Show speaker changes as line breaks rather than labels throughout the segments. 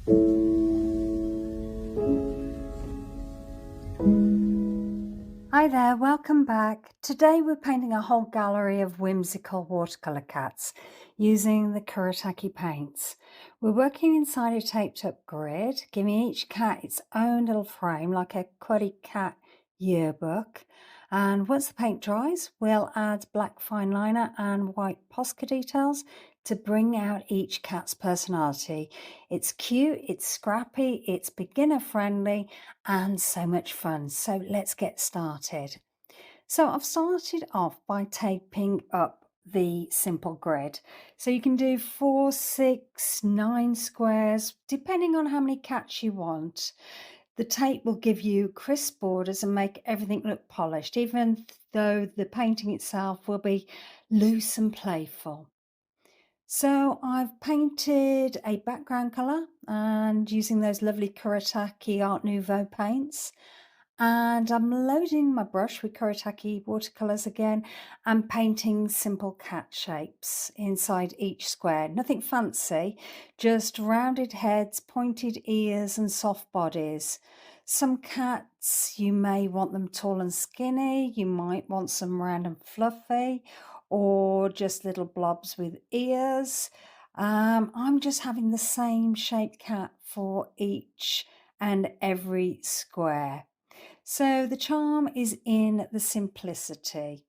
Hi there, welcome back. Today we're painting a whole gallery of whimsical watercolour cats using the Kuretake paints. We're working inside a taped up grid, giving each cat its own little frame like a quirky cat yearbook. And once the paint dries, we'll add black fineliner and white Posca details to bring out each cat's personality. It's cute, it's scrappy, it's beginner friendly, and so much fun. So let's get started. So I've started off by taping up the simple grid. So you can do 4, 6, 9 squares, depending on how many cats you want. The tape will give you crisp borders and make everything look polished, even though the painting itself will be loose and playful. So I've painted a background colour and using those lovely Kuretake Art Nouveau paints. And I'm loading my brush with Kuretake watercolours again and painting simple cat shapes inside each square. Nothing fancy, just rounded heads, pointed ears and soft bodies. Some cats, you may want them tall and skinny, you might want some round and fluffy, or just little blobs with ears. I'm just having the same shaped cat for each and every square. So the charm is in the simplicity.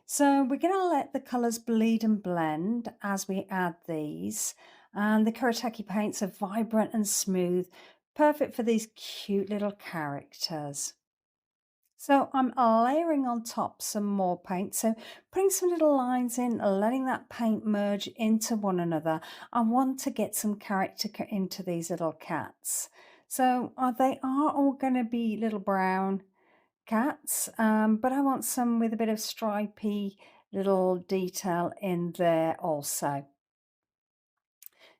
So we're going to let the colours bleed and blend as we add these. And the Kuretake paints are vibrant and smooth, perfect for these cute little characters. So I'm layering on top some more paint. So putting some little lines in, letting that paint merge into one another. I want to get some character into these little cats. So they are all going to be little brown cats, but I want some with a bit of stripy little detail in there also.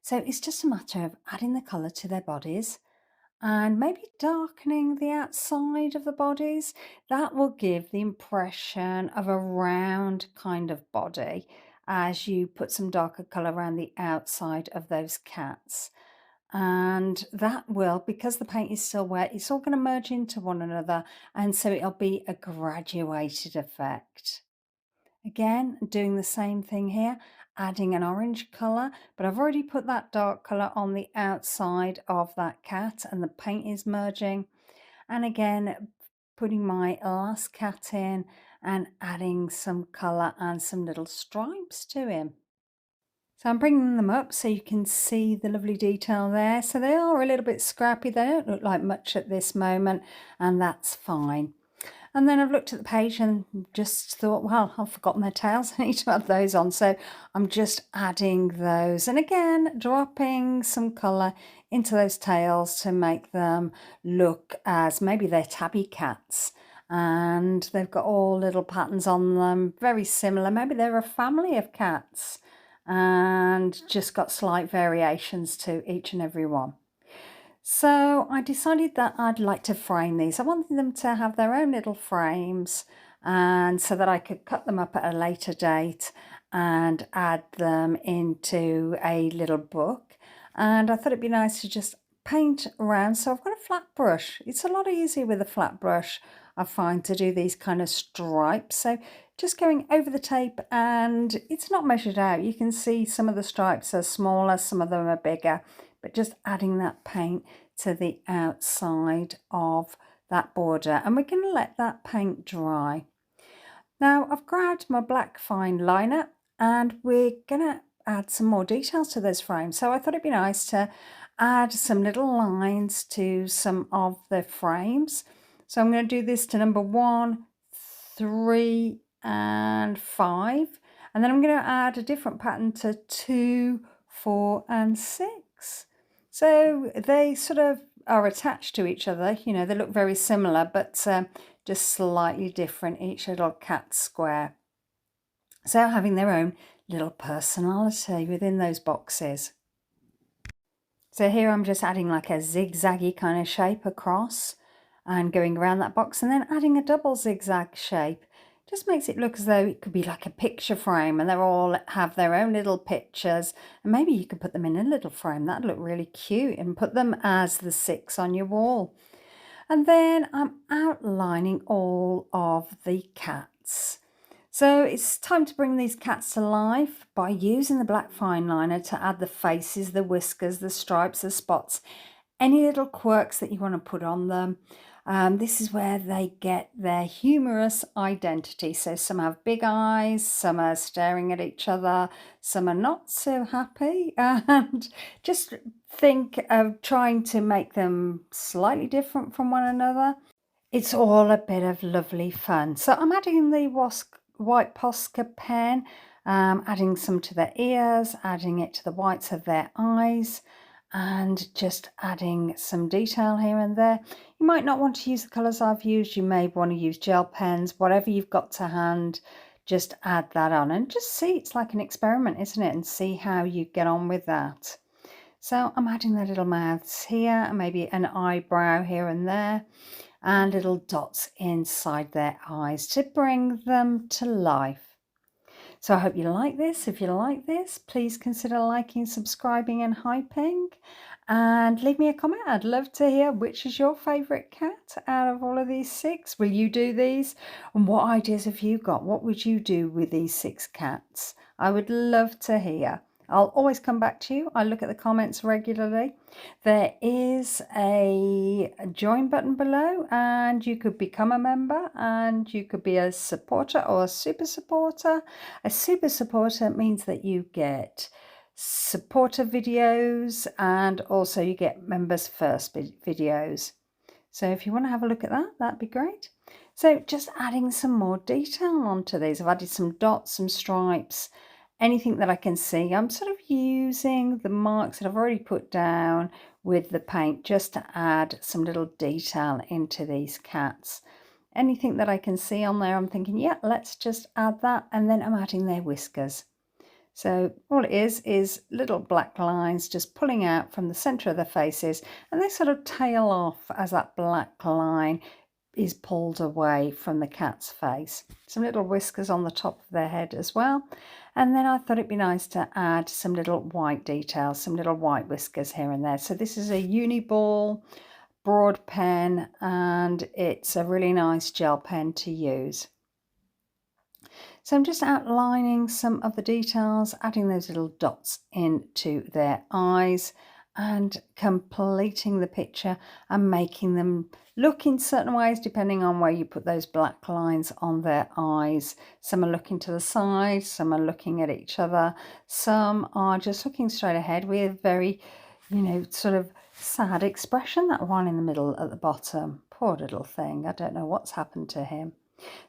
So it's just a matter of adding the colour to their bodies and maybe darkening the outside of the bodies. That will give the impression of a round kind of body as you put some darker colour around the outside of those cats. And that will, because the paint is still wet, it's all going to merge into one another, and so it'll be a graduated effect. Again, doing the same thing here, adding an orange colour, but I've already put that dark colour on the outside of that cat and the paint is merging. And again, putting my last cat in and adding some colour and some little stripes to him. So I'm bringing them up so you can see the lovely detail there. So they are a little bit scrappy. They don't look like much at this moment, and that's fine. And then I've looked at the page and just thought, well, I've forgotten their tails. I need to add those on. So I'm just adding those. And again, dropping some colour into those tails to make them look as maybe they're tabby cats. And they've got all little patterns on them, very similar. Maybe they're a family of cats and just got slight variations to each and every one. So I decided that I'd like to frame these. I wanted them to have their own little frames, and so that I could cut them up at a later date and add them into a little book. And I thought it'd be nice to just paint around. So I've got a flat brush. It's a lot easier with a flat brush, I find, to do these kind of stripes. So just going over the tape, and it's not measured out. You can see some of the stripes are smaller, some of them are bigger, but just adding that paint to the outside of that border. And we're going to let that paint dry. Now I've grabbed my black fine liner and we're going to add some more details to those frames. So I thought it'd be nice to add some little lines to some of the frames. So I'm going to do this to number 1, 3 and 5, and then I'm going to add a different pattern to 2, 4 and 6. So they sort of are attached to each other, you know, they look very similar, but just slightly different, each little cat square. So having their own little personality within those boxes. So here I'm just adding like a zigzaggy kind of shape across and going around that box, and then adding a double zigzag shape Just makes it look as though it could be like a picture frame and they all have their own little pictures. And maybe you could put them in a little frame. That'd look really cute, and put them as the 6 on your wall. And then I'm outlining all of the cats. So it's time to bring these cats to life by using the black fineliner to add the faces, the whiskers, the stripes, the spots, any little quirks that you want to put on them. This is where they get their humorous identity. So some have big eyes, some are staring at each other, some are not so happy, and just think of trying to make them slightly different from one another. It's all a bit of lovely fun. So I'm adding the white Posca pen, adding some to their ears, adding it to the whites of their eyes, and just adding some detail here and there. You might not want to use the colours I've used. You may want to use gel pens, whatever you've got to hand, just add that on and just see. It's like an experiment, isn't it? And see how you get on with that. So I'm adding their little mouths here, and maybe an eyebrow here and there, and little dots inside their eyes to bring them to life. So I hope you like this. If you like this, please consider liking, subscribing and hyping, and leave me a comment. I'd love to hear which is your favourite cat out of all of these 6. Will you do these? And what ideas have you got? What would you do with these 6 cats? I would love to hear. I'll always come back to you. I look at the comments regularly. There is a join button below, and you could become a member, and you could be a supporter or a super supporter. A super supporter means that you get supporter videos, and also you get members first videos. So if you want to have a look at that, that'd be great. So just adding some more detail onto these. I've added some dots, some stripes, anything that I can see. I'm sort of using the marks that I've already put down with the paint just to add some little detail into these cats. Anything that I can see on there, I'm thinking, yeah, let's just add that. And then I'm adding their whiskers. So all it is little black lines just pulling out from the center of the faces, and they sort of tail off as that black line is pulled away from the cat's face. Some little whiskers on the top of their head as well. And then I thought it'd be nice to add some little white details, some little white whiskers here and there. So this is a Uniball broad pen, and it's a really nice gel pen to use. So I'm just outlining some of the details, adding those little dots into their eyes and completing the picture and making them look in certain ways depending on where you put those black lines on their eyes. Some are looking to the side, some are looking at each other, some are just looking straight ahead with a very, sort of sad expression. That one in the middle at the bottom, poor little thing, I don't know what's happened to him.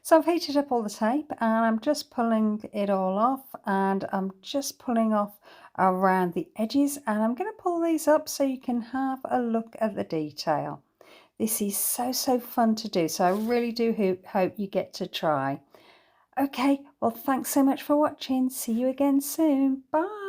So I've heated up all the tape, and I'm just pulling it all off, and I'm just pulling off around the edges, and I'm going to pull these up so you can have a look at the detail. This is so fun to do, so I really do hope you get to try. Okay, well, thanks so much for watching. See you again soon. Bye.